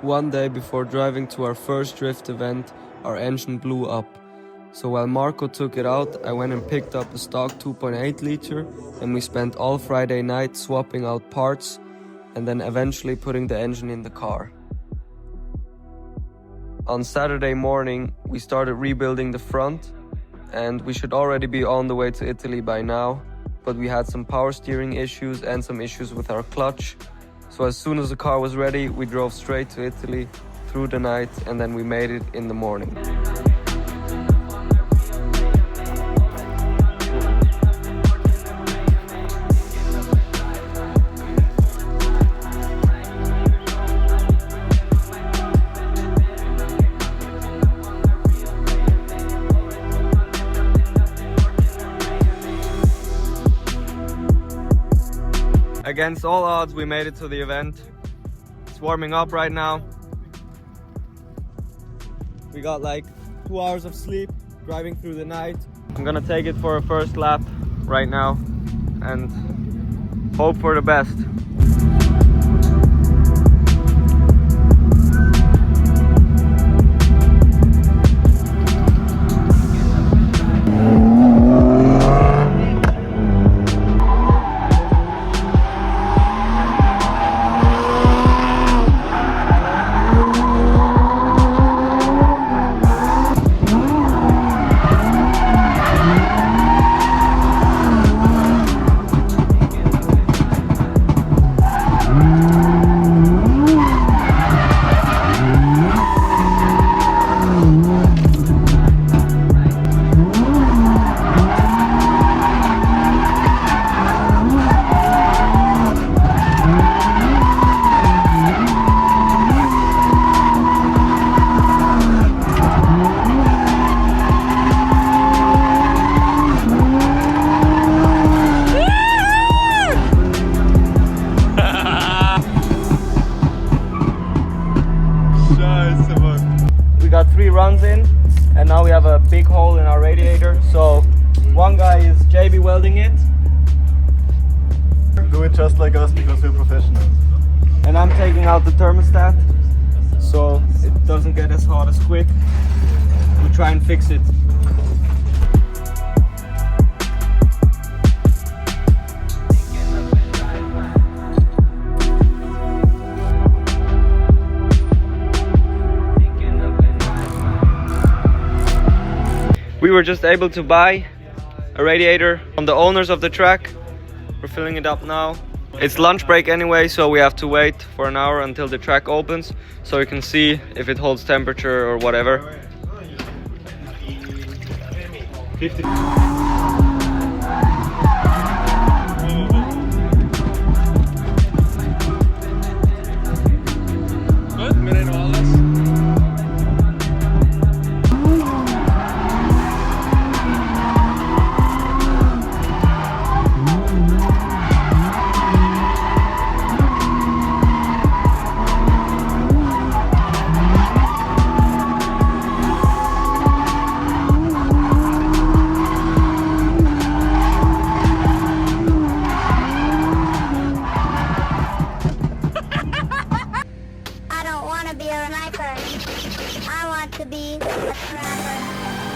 One day before driving to our first drift event, our engine blew up. So while Marco took it out, I went and picked up a stock 2.8 liter and we spent all Friday night swapping out parts and then eventually putting the engine in the car. On Saturday morning, we started rebuilding the front and we should already be on the way to Italy by now, but we had some power steering issues and some issues with our clutch. So as soon as the car was ready, we drove straight to Italy through the night and then we made it in the morning. Against all odds, we made it to the event. It's warming up right now. We got like 2 hours of sleep driving through the night. I'm gonna take it for a first lap right now and hope for the best. We got 3 runs in and now we have a big hole in our radiator. So one guy is JB welding it. Do it just like us because we're professionals. And I'm taking out the thermostat so it doesn't get as hot as quick. We'll try and fix it. We were just able to buy a radiator from the owners of the track. We're filling it up now. It's lunch break anyway, so we have to wait for an hour until the track opens so we can see if it holds temperature or whatever. 50. I don't want to be a sniper. I want to be a trapper.